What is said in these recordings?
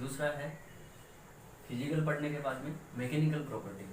दूसरा है फिजिकल पढ़ने के बाद में मैकेनिकल प्रॉपर्टी।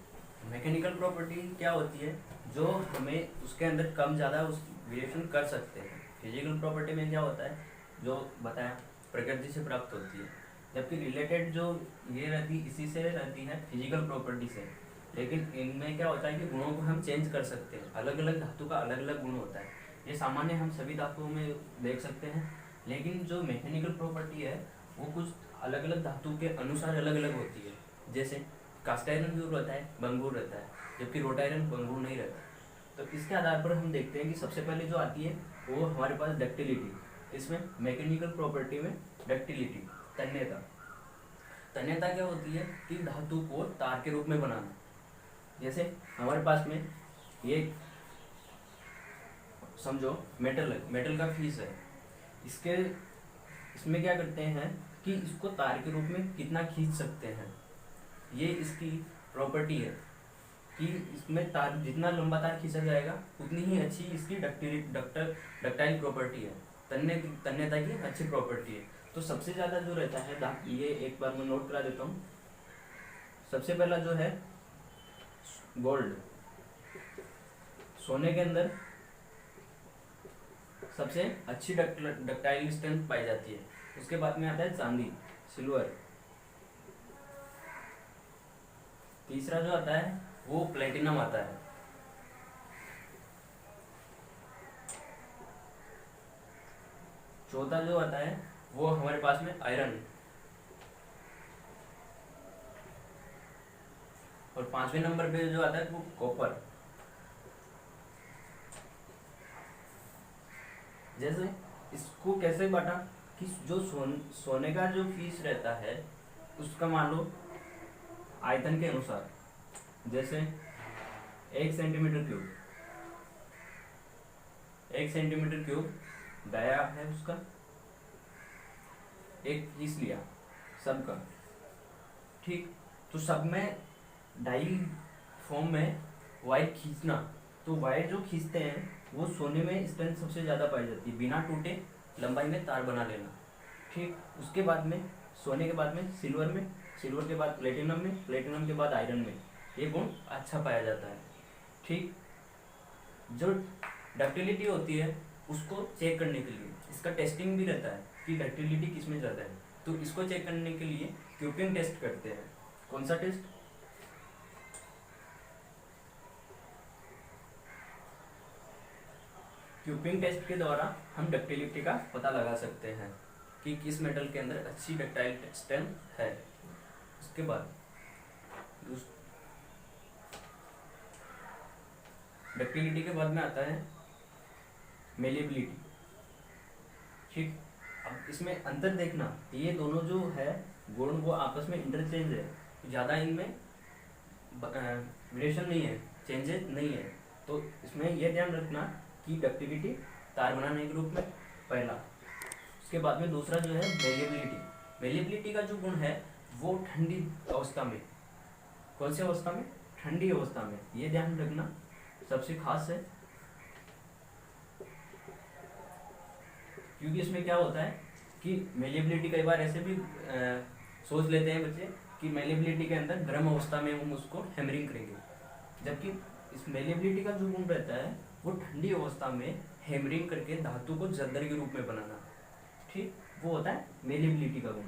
मैकेनिकल प्रॉपर्टी क्या होती है, जो हमें उसके अंदर कम ज़्यादा उस वेरिएशन कर सकते हैं। फिजिकल प्रॉपर्टी में क्या होता है, जो बताया प्रकृति से प्राप्त होती है, जबकि रिलेटेड जो ये रहती इसी से रहती है फिजिकल प्रॉपर्टी से। लेकिन इनमें क्या होता है कि गुणों को हम चेंज कर सकते हैं, अलग अलग धातु का अलग अलग गुण होता है। ये सामान्य हम सभी धातुओं में देख सकते हैं, लेकिन जो मैकेनिकल प्रॉपर्टी है वो कुछ अलग अलग धातु के अनुसार अलग अलग होती है। जैसे कास्ट आयरन प्योर रहता है, भंगुर रहता है, जबकि रोट आयरन भंगुर नहीं रहता। तो इसके आधार पर हम देखते हैं कि सबसे पहले जो आती है वो हमारे पास डक्टिलिटी। इसमें मैकेनिकल प्रॉपर्टी में डक्टिलिटी, तन्यता। तन्यता क्या होती है कि धातु को तार के रूप में बनाना। जैसे हमारे पास में ये समझो मेटल है, मेटल का फीस है, इसमें क्या करते हैं कि इसको तार के रूप में कितना खींच सकते हैं, ये इसकी प्रॉपर्टी है कि इसमें तार जितना लंबा तार खींचा जाएगा उतनी ही अच्छी इसकी डक्टाइल प्रॉपर्टी है, तन्यता की अच्छी प्रॉपर्टी है। तो सबसे ज़्यादा जो रहता है, ये एक बार मैं नोट करा देता हूँ। सबसे पहला जो है गोल्ड, सोने के अंदर सबसे अच्छी डक्टाइल स्ट्रेंथ पाई जाती है। उसके बाद में आता है चांदी, सिल्वर। तीसरा जो आता है वो प्लेटिनम आता है। चौथा जो आता है वो हमारे पास में आयरन। और 5वें नंबर पे जो आता है वो कॉपर। जैसे इसको कैसे बांटा कि जो सोने का जो फीस रहता है उसका मान लो आयतन के अनुसार, जैसे 1 centimetre cube, 1 centimetre cube dia है उसका, एक पीस लिया सबका, ठीक। तो सब में डाई फॉर्म में वायर खींचना, तो वायर जो खींचते हैं वो सोने में स्ट्रेंथ सबसे ज़्यादा पाई जाती है, बिना टूटे लंबाई में तार बना लेना, ठीक। उसके बाद में सोने के बाद में सिल्वर में, सिल्वर के बाद प्लेटिनम में, प्लेटिनम के बाद आयरन में ये गुण अच्छा पाया जाता है, ठीक। जो डक्टिलिटी होती है उसको चेक करने के लिए इसका टेस्टिंग भी रहता है कि डक्टिलिटी किस में ज़्यादा है। तो इसको चेक करने के लिए क्यूपिंग टेस्ट करते हैं। कौन सा टेस्ट? क्यूपिंग टेस्ट के द्वारा हम डक्टिलिटी का पता लगा सकते हैं कि किस मेटल के अंदर अच्छी डक्टाइल स्ट्रेंथ है। उसके बाद डक्टिलिटी के बाद में आता है मेलिएबिलिटी, ठीक। अब इसमें अंतर देखना, ये दोनों जो है गुण वो आपस में इंटरचेंज है, ज़्यादा इनमें वेरिएशन नहीं है, चेंजेस नहीं है। तो इसमें यह ध्यान रखना कि डक्टिलिटी तार बनाने के रूप में पहला। उसके बाद में दूसरा जो है मेलिएबिलिटी। मेलिएबिलिटी का जो गुण है वो ठंडी अवस्था में, कौन सी अवस्था में? ठंडी अवस्था में, ये ध्यान रखना सबसे खास है। क्योंकि इसमें क्या होता है कि मेलिएबिलिटी कई बार ऐसे भी सोच लेते हैं बच्चे कि मेलिएबिलिटी के अंदर गर्म अवस्था में हम उसको हैमरिंग करेंगे, जबकि इस मेलिएबिलिटी का जो गुण रहता है वो ठंडी अवस्था में हैमरिंग करके धातु को जद्दर के रूप में बनाना, ठीक। वो होता है मेलिएबिलिटी का गुण।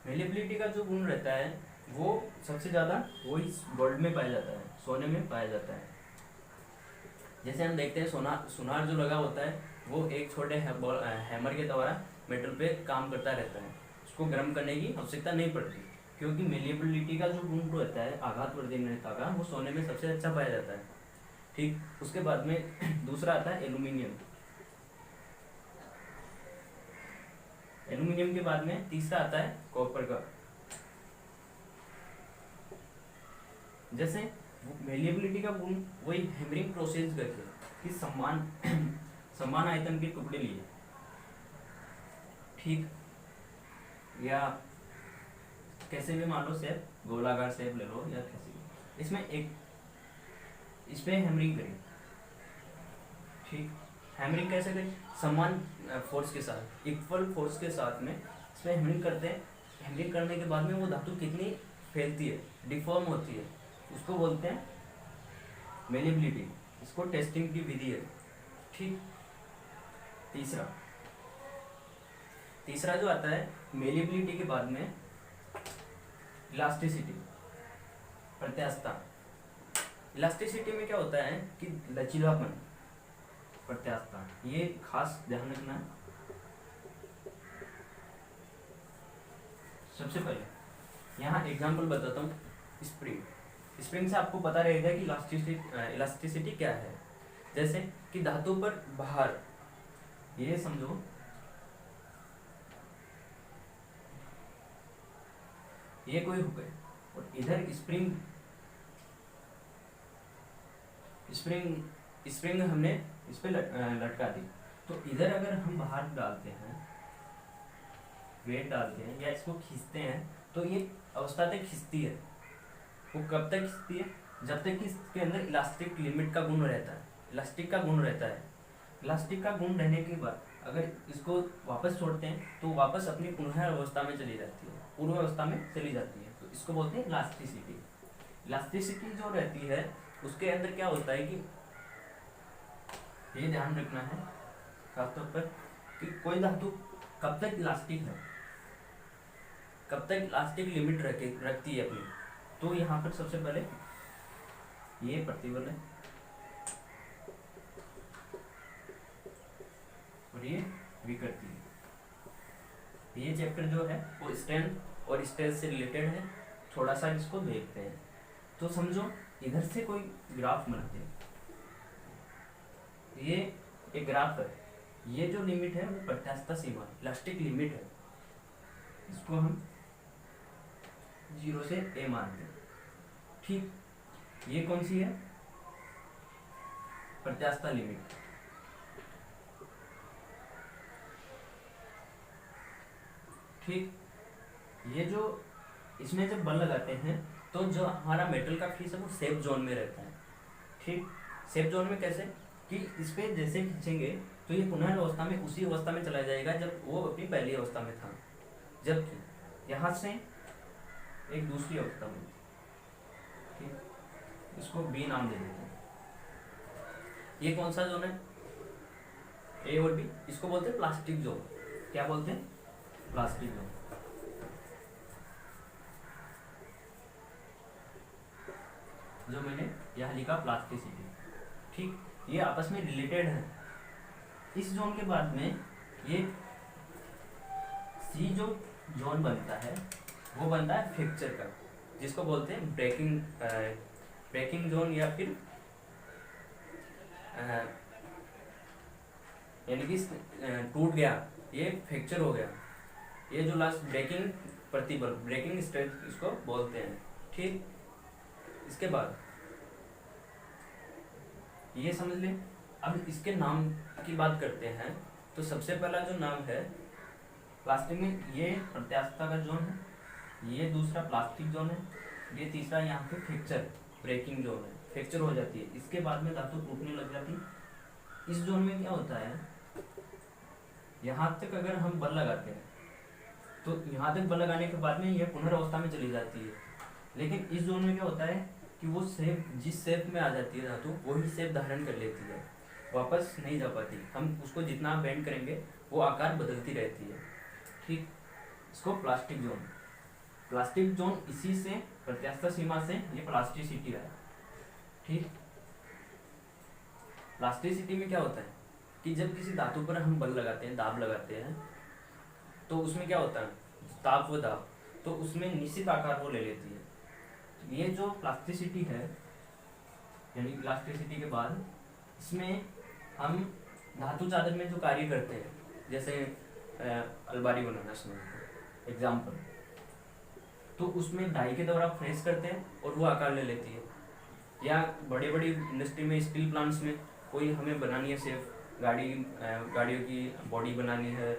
मेलिएबिलिटी का जो गुण रहता है वो सबसे ज़्यादा वो इस गोल्ड में पाया जाता है, सोने में पाया जाता है। जैसे हम देखते हैं सुनार जो लगा होता है वो एक छोटे हैमर के द्वारा मेटल पे काम करता रहता है, उसको गर्म करने की आवश्यकता नहीं पड़ती, क्योंकि मेलिएबिलिटी का जो गुण रहता है आघात वर्धनीयता का, वो सोने में सबसे अच्छा पाया जाता है, ठीक। उसके बाद में दूसरा आता है एल्यूमिनियम। एल्यूमिनियम के बाद में तीसरा आता है कॉपर का। जैसे मेलिएबिलिटी का गुण वही हैमरिंग प्रोसेस करके कि समान आयतन के टुकड़े लिए, ठीक, या कैसे भी मान लो शेप, गोलाकार शेप ले लो या कैसे भी, इसमें हैमरिंग करें, ठीक। हैमरिंग कैसे करें? समान फोर्स के साथ, इक्वल फोर्स के साथ में इसमें हैमरिंग करते हैं हैंगिंग करने के बाद में वो धातु कितनी फैलती है, डिफॉर्म होती है, उसको बोलते हैं मेलिबिलिटी। इसको टेस्टिंग की विधि है। ठीक। तीसरा जो आता है मेलिबिलिटी के बाद में इलास्टिसिटी, प्रत्यास्थता। इलास्टिसिटी में क्या होता है कि लचीलापन, प्रत्यास्थता, ये खास ध्यान रखना है। सबसे पहले यहाँ एग्जांपल बताता हूँ। स्प्रिंग से आपको पता रहेगा कि इलास्टिसिटी क्या है। जैसे कि धातु पर भार, ये समझो ये कोई हुक है और इधर स्प्रिंग हमने इस पे लटका दी, तो इधर अगर हम भार डालते हैं, वेट डालते हैं या इसको खींचते हैं, तो ये अवस्था तक खींचती है। वो कब तक खींचती है? जब तक कि इसके अंदर इलास्टिक लिमिट का गुण रहता है, इलास्टिक का गुण रहता है। इलास्टिक का गुण रहने के बाद अगर इसको वापस छोड़ते हैं तो वापस अपनी पुनः अवस्था में चली जाती है, पूर्व अवस्था में चली जाती है। तो इसको बोलते हैं इलास्टिसिटी। इलास्टिसिटी जो रहती है उसके अंदर क्या होता है कि ये ध्यान रखना है खासतौर पर कि कोई धातु कब तक इलास्टिक है, कब तक इलास्टिक लिमिट रखती है अपनी। तो यहाँ पर सबसे पहले ये प्रतिबल है और ये विकृति है। ये चैप्टर जो है वो स्ट्रेंथ और स्ट्रेस से रिलेटेड है। थोड़ा सा इसको देखते हैं। तो समझो इधर से कोई ग्राफ बनाते हैं, ये एक ग्राफ है, ये जो लिमिट है वो प्रत्यास्थता सीमा, इलास्टिक लिमिट है, इसको हम 0 से a मानते हैं। ठीक। ये कौन सी है? प्रत्यास्थता लिमिट। ठीक। ये जो इसमें जब बल लगाते हैं तो जो हमारा मेटल का फीस है वो सेफ जोन में रहता है। ठीक। सेफ जोन में कैसे कि इस पे जैसे खींचेंगे तो ये पुनः अवस्था में उसी अवस्था में चला जाएगा जब वो अपनी पहली अवस्था में था, जबकि यहाँ से एक दूसरी अवस्था में। ठीक। इसको बी नाम दे देते हैं। ये कौन सा जोन है? ए और बी। इसको बोलते हैं प्लास्टिक जोन। क्या बोलते हैं? Plastic zone. जो मैंने यहाँ लिखा प्लास्टिसिटी। ठीक। ये आपस में रिलेटेड है। इस जोन के बाद में ये सी जो जोन बनता है वो बनता है फ्रैक्चर का, जिसको बोलते हैं ब्रेकिंग जोन, या फिर यानी कि टूट गया, ये फ्रैक्चर हो गया। ये जो लास्ट ब्रेकिंग प्रतिबल, ब्रेकिंग स्ट्रेस इसको बोलते हैं। ठीक। इसके बाद ये समझ लें। अब इसके नाम की बात करते हैं तो सबसे पहला जो नाम है प्लास्टिक में, ये प्रत्यास्थता का जोन है, ये दूसरा प्लास्टिक जोन है, ये तीसरा यहाँ पे फ्रैक्चर ब्रेकिंग जोन है, फ्रैक्चर हो जाती है। इसके बाद में धातु टूटने लग जाती है। इस जोन में क्या होता है, यहाँ तक अगर हम बल लगाते हैं तो यहाँ तक बल लगाने के बाद में यह पुनर्वस्था में चली जाती है। लेकिन इस जोन में क्या होता है कि वो शेप, जिस शेप में आ जाती है धातु वही शेप धारण कर लेती है, वापस नहीं जा पाती। हम उसको जितना बेंड करेंगे वो आकार बदलती रहती है। ठीक। इसको प्लास्टिक जोन इसी से प्रत्यास्थता सीमा से ये प्लास्टिसिटी है। ठीक। प्लास्टिसिटी में क्या होता है कि जब किसी धातु पर हम बल लगाते हैं, दाब लगाते हैं, तो उसमें क्या होता है, ताप व दाब, तो उसमें निश्चित आकार वो ले लेती है। ये जो प्लास्टिसिटी है, यानी प्लास्टिसिटी के बाद इसमें हम धातु चादर में जो कार्य करते हैं, जैसे अलमारी बनाना समझो एग्जाम्पल, तो उसमें डाई के द्वारा प्रेस करते हैं और वो आकार ले लेती है। या बड़ी बड़ी इंडस्ट्री में, स्टील प्लांट्स में कोई हमें बनानी है शेप, गाड़ियों की बॉडी बनानी है,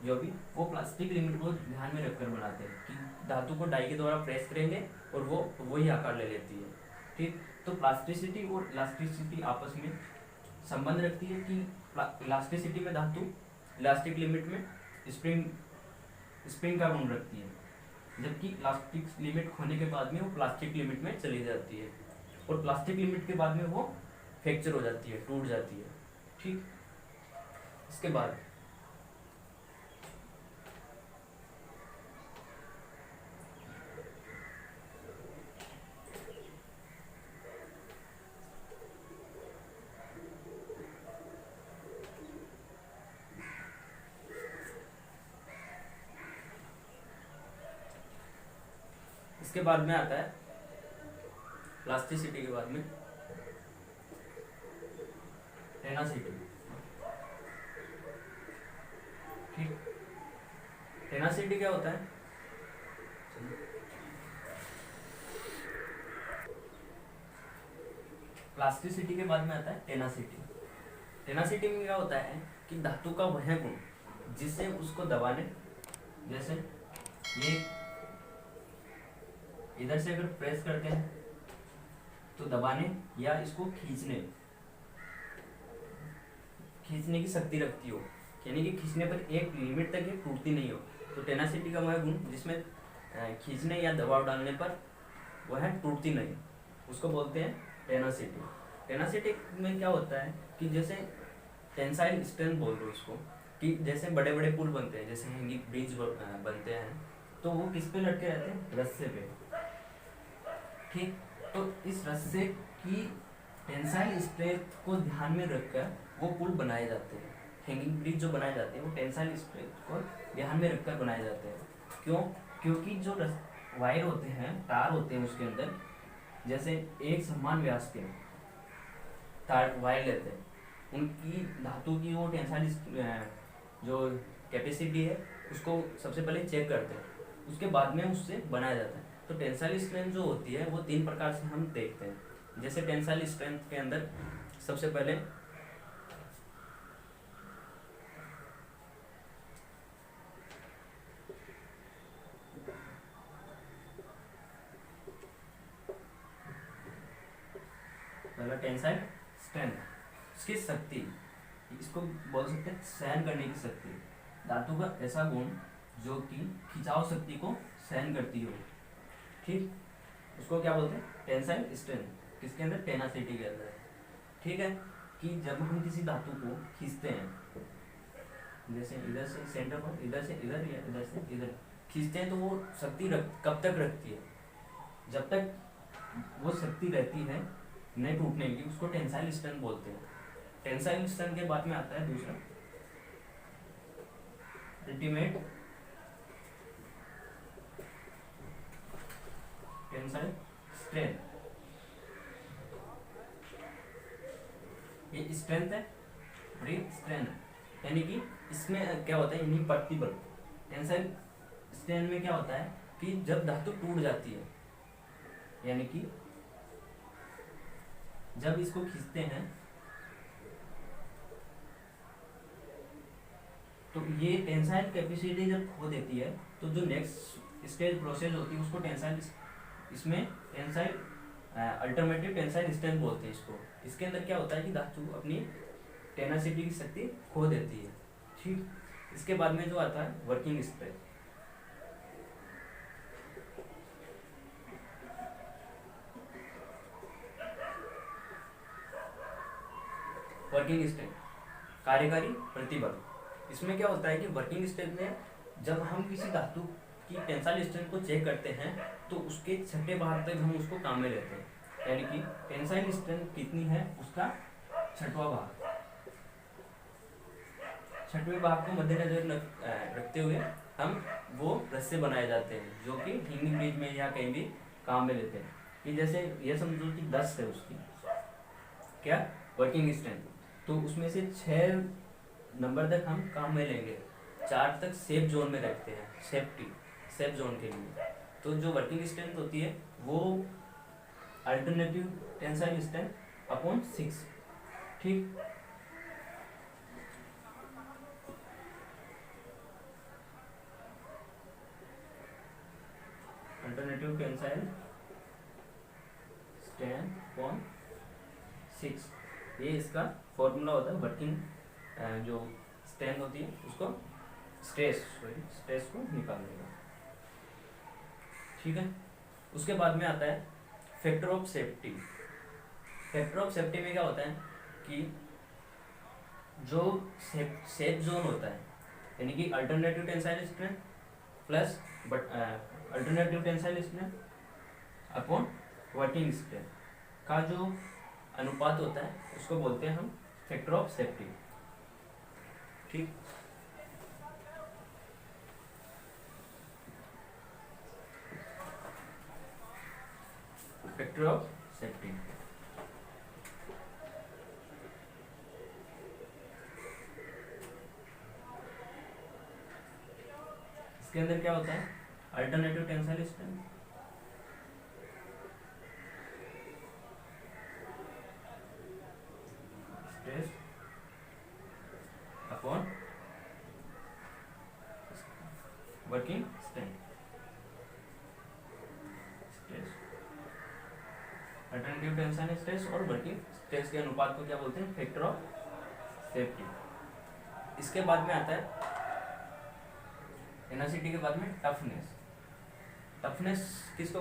जो भी, वो प्लास्टिक लिमिट को ध्यान में रखकर बनाते हैं कि धातु को डाई के द्वारा प्रेस करेंगे और वो वही आकार ले लेती है। ठीक। तो प्लास्टिसिटी और इलास्टिसिटी आपस में संबंध रखती है कि इलास्टिसिटी में धातु इलास्टिक लिमिट में स्प्रिंग का गुण रखती है, जबकि प्लास्टिक लिमिट खोने के बाद में वो प्लास्टिक लिमिट में चली जाती है, और प्लास्टिक लिमिट के बाद में वो फ्रैक्चर हो जाती है, टूट जाती है। ठीक, इसके बाद में आता है प्लास्टिसिटी के बाद में टेनासिटी। ठीक, टेनासिटी क्या होता है? प्लास्टिसिटी के बाद में आता है टेनासिटी। टेनासिटी में क्या होता है कि धातु का वह गुण जिससे उसको दबाने, जैसे ये इधर से अगर प्रेस करते हैं तो दबाने या इसको खींचने की शक्ति रखती हो, यानी कि खींचने पर एक लिमिट तक ये टूटती नहीं हो। तो टेनासिटी का वह गुण जिसमें खींचने या दबाव डालने पर वह टूटती नहीं, उसको बोलते हैं टेनासिटी। टेनासिटी में क्या होता है कि जैसे टेंसाइल स्ट्रेंथ बोल दो इसको, कि जैसे बड़े बड़े पुल बनते हैं, जैसे हैंगिंग ब्रिज बनते हैं, तो वो किस पे लटके रहते हैं? रस्से पे। ठीक, तो इस रस्से की टेंसाइल स्ट्रेंथ को ध्यान में रखकर वो पुल बनाए जाते हैं। हैंगिंग ब्रिज जो बनाए जाते हैं वो टेंसाइल स्ट्रेंथ को ध्यान में रखकर बनाए जाते हैं। क्यों? क्योंकि जो वायर होते हैं, तार होते हैं उसके अंदर, जैसे एक समान व्यास के तार वायर लेते हैं, उनकी धातु की वो टेंसाइल जो कैपेसिटी है उसको सबसे पहले चेक करते हैं, उसके बाद में उससे बनाया जाता है। तो टेंसाइल स्ट्रेंथ जो होती है वो 3 प्रकार से हम देखते हैं। जैसे टेंसाइल स्ट्रेंथ के अंदर सबसे पहले टेंसाइल स्ट्रेंथ, इसकी शक्ति, इसको बोल सकते हैं सहन करने की शक्ति। धातु का ऐसा गुण जो कि खिंचाव शक्ति को सहन करती हो। ठीक, उसको क्या बोलते हैं? Tensile strength. किसके अंदर? टेनासिटी के अंदर। ठीक है, कि जब हम किसी धातु को खींचते हैं, जैसे इधर से सेंटर पर, इधर से इधर या इधर से इधर खींचते हैं, तो वो शक्ति कब तक रखती है? जब तक वो शक्ति रहती है नहीं टूटने की, उसको टेंसाइल स्ट्रेंथ बोलते हैं। टेंसाइल स्ट्रेंथ के बाद में आता है दूसरा अल्टीमेट टेंसाइल स्ट्रेंथ। ये स्ट्रेंथ है, बड़ी स्ट्रेंथ, यानी कि इसमें क्या होता है? इनइम्पैक्टिबल। टेंसाइल स्ट्रेंथ में क्या होता है कि जब धातु टूट जाती है, यानी कि जब इसको खींचते हैं तो ये टेंसाइल कैपेसिटी जब खो देती है, तो जो नेक्स्ट स्टेज प्रोसेस होती है उसको टेंसाइल, इसमें टेंसाइल अल्टरनेटिव टेंसाइल स्ट्रेंथ बोलते हैं इसको। इसके अंदर क्या होता है कि धातु अपनी टेनासिटी की शक्ति खो देती है। ठीक, इसके बाद में जो आता है वर्किंग स्ट्रेंथ। वर्किंग स्ट्रेंथ, कार्यकारी प्रतिबल। इसमें क्या होता है कि वर्किंग स्ट्रेंथ में जब हम किसी धातु की टेंसाइल स्ट्रेंथ को चेक करते हैं तो उसके छठे भाग तक हम उसको काम में लेते हैं, यानी कि टेंसाइल स्ट्रेंथ कितनी है उसका छठवां भाग, छठवें भाग को मद्देनजर रखते हुए हम वो रस्से बनाए जाते हैं जो कि हैंगिंग ब्रिज में या कहीं भी काम में लेते हैं। कि जैसे ये समझो कि 10 है उसकी क्या वर्किंग स्ट्रेंथ, तो उसमें से 6 नंबर तक हम काम में लेंगे, 4 तक सेफ जोन में रखते हैं, सेफ जोन के लिए। तो जो वर्किंग स्ट्रेंथ होती है वो अल्टरनेटिव टेंसाइल स्ट्रेंथ अपॉन 6। ठीक, अल्टरनेटिव टेंसाइल स्ट्रेंथ अपॉन 6, ये इसका फॉर्मूला होता है। वर्किंग जो स्ट्रेंथ होती है उसको स्ट्रेस को निकालने का। ठीक है। उसके बाद में आता है factor of safety. Factor of safety में क्या होता है कि जो सेफ जोन होता है, यानी कि alternative tensile strength plus alternative tensile strength upon working strength का जो अनुपात होता है उसको बोलते हैं हम फैक्टर ऑफ सेफ्टी। ठीक। फैक्टर ऑफ सेफ्टी इसके अंदर क्या होता है, alternative tensile strength stress upon working strength. Stress, alternative tensile stress और वर्किंग स्ट्रेस के अनुपात को क्या बोलते हैं, फैक्टर ऑफ सेफ्टी। इसके बाद में आता है एनर्सिटी के बाद में टफनेस। टफनेस किसको,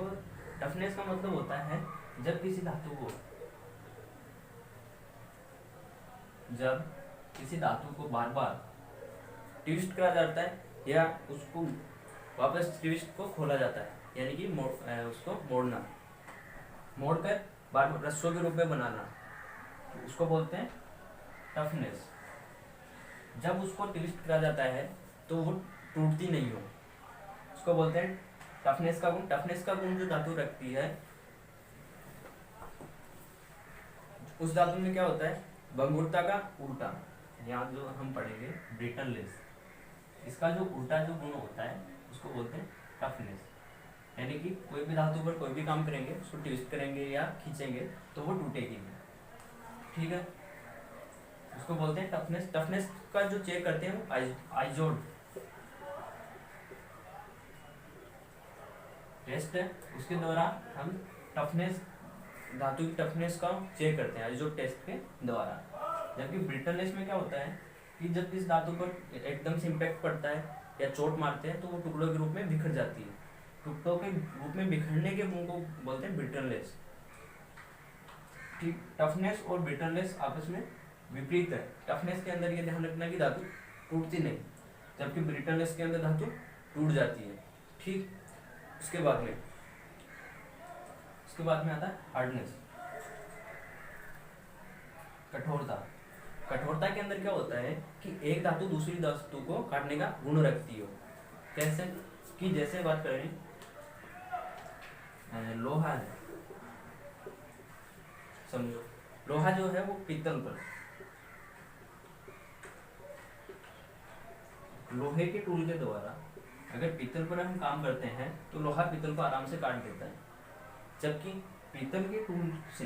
टफनेस का मतलब होता है जब किसी धातु को बार बार ट्विस्ट करा जाता है या उसको वापस ट्विस्ट को खोला जाता है, यानी कि उसको मोड़कर बार बार रस्सों के रूप में बनाना, तो उसको बोलते हैं टफनेस। जब उसको ट्विस्ट करा जाता है तो वो टूटती नहीं हो, उसको बोलते हैं टफनेस का गुण। टफनेस का गुण जो धातु रखती है, उस धातु में क्या होता है, भंगुरता का उल्टा, यहाँ जो हम पढ़ेंगे ब्रिटलनेस, इसका जो उल्टा जो गुण होता है उसको बोलते हैं टफनेस। यानी कि कोई भी धातु पर कोई भी काम करेंगे, उसको ट्विस्ट करेंगे या खींचेंगे तो वो टूटेगी नहीं। ठीक है, उसको बोलते हैं टफनेस। टफनेस का जो चेक करते हैं वो आइजोड टेस्ट है, उसके द्वारा हम टफनेस, धातु की टफनेस का चेक करते हैं आइजोड टेस्ट के द्वारा। जबकि ब्रिटलनेस में क्या होता है कि जब इस धातु पर एकदम से इम्पैक्ट पड़ता है या चोट मारते हैं तो वो टुकड़ों के रूप में बिखर जाती है। टुकड़ों के रूप में बिखरने के गुण को बोलते हैं ब्रिटलनेस। ठीक, टफनेस और ब्रिटलनेस आपस में विपरीत है। टफनेस के अंदर ये ध्यान रखना कि धातु टूटती नहीं, जबकि ब्रिटलनेस के अंदर धातु टूट जाती है। ठीक, उसके बाद में आता है हार्डनेस, कठोरता। कठोरता के अंदर क्या होता है कि एक धातु दूसरी धातु को काटने का गुण रखती हो। कैसे कि जैसे बात करें लोहा है, समझो लोहा जो है वो पीतल पर, लोहे के टूल के द्वारा अगर पीतल पर हम काम करते हैं तो लोहा पीतल को आराम से काट देता है, जबकि पीतल के टूल से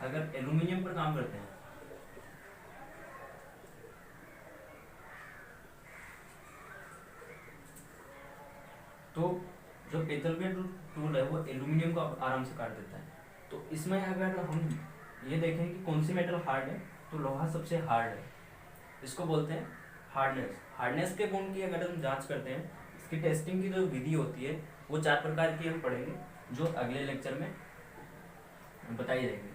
अगर एल्यूमिनियम पर काम करते हैं तो जो पीतल के टूल है वो एल्यूमिनियम को आराम से काट देता है। तो इसमें अगर हम ये देखें कि कौन सी मेटल हार्ड है, तो लोहा सबसे हार्ड है, इसको बोलते हैं हार्डनेस। हार्डनेस के गुण की अगर हम जांच करते हैं, इसकी टेस्टिंग की जो विधि होती है वो 4 प्रकार की हम पढ़ेंगे, जो अगले लेक्चर में बताई जाएगी।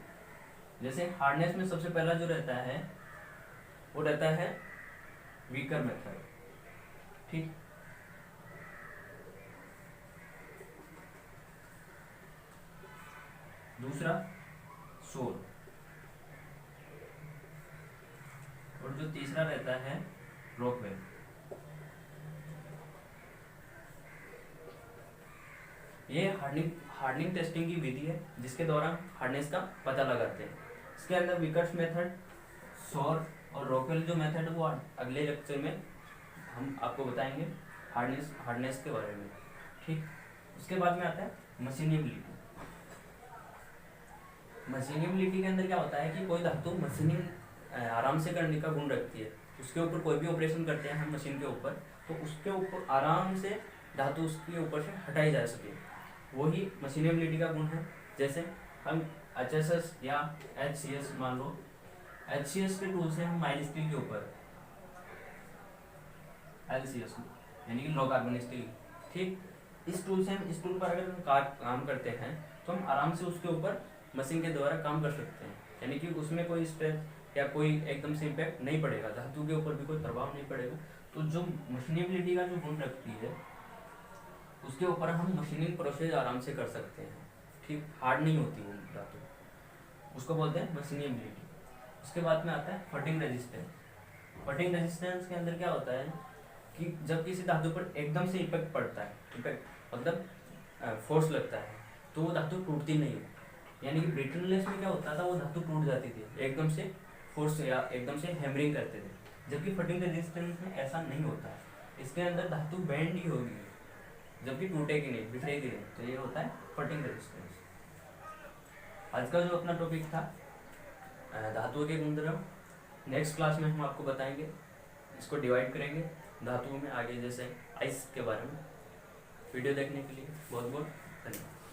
जैसे हार्डनेस में सबसे पहला जो रहता है वो रहता है वीकर मेथड। ठीक, दूसरा सोल, और जो तीसरा रहता है रॉकवेल। ये हार्डनिंग टेस्टिंग की विधि है जिसके द्वारा हार्डनेस का पता लगाते हैं। इसके अंदर विकर्स मेथड, सौर और रॉकवेल जो मेथड वो अगले लेक्चर में हम आपको बताएंगे हार्डनेस के बारे में। ठीक, उसके बाद में आता है मशीनिबिलिटी। मशीनिबिलिटी के अंदर क्या होता है कि कोई धातु मशीनिंग आराम से करने का गुण रखती है, उसके ऊपर कोई भी ऑपरेशन करते हैं हम मशीन के ऊपर, तो उसके ऊपर आराम से धातु उसके ऊपर से हटाई जा सके, वही मशीनिबिलिटी का गुण है। जैसे हम HSS या HCS मान लो, HCS के टूल से हम माइल्ड स्टील के ऊपर LCS यानी कि लो कार्बन स्टील। ठीक, इस टूल से हम इस टूल पर अगर हम काम करते हैं तो हम आराम से उसके ऊपर मशीन के द्वारा काम कर सकते हैं, यानी कि उसमें कोई स्ट्रेस या कोई एकदम से इम्पैक्ट नहीं पड़ेगा, धातु के ऊपर भी कोई प्रभाव नहीं पड़ेगा। तो जो मशीनेबिलिटी का जो गुण रखती है उसके ऊपर हम मशीनिंग प्रोसेस आराम से कर सकते हैं। ठीक, हार्ड नहीं होती वो धातु, उसको बोलते हैं मशीनेबिलिटी। उसके बाद में आता है फटिंग रेजिस्टेंस। फटिंग रेजिस्टेंस के अंदर क्या होता है कि जब किसी धातु पर एकदम से इफेक्ट पड़ता है, इफेक्ट मतलब फोर्स लगता है, तो वो धातु टूटती नहीं है। यानी कि ब्रिटलनेस में क्या होता था, वो धातु टूट जाती थी एकदम से फोर्स या एकदम से हैमरिंग करते थे, जबकि फटिंग रेजिस्टेंस में ऐसा नहीं होता है। इसके अंदर धातु बैंड ही होगी जबकि टूटेगी नहीं, बिखरेगी नहीं। तो ये होता है फटिंग रेजिस्टेंस। आज का जो अपना टॉपिक था धातुओं के गुणधर्म, नेक्स्ट क्लास में हम आपको बताएंगे, इसको डिवाइड करेंगे धातुओं में आगे, जैसे आइस के बारे में। वीडियो देखने के लिए बहुत बहुत धन्यवाद।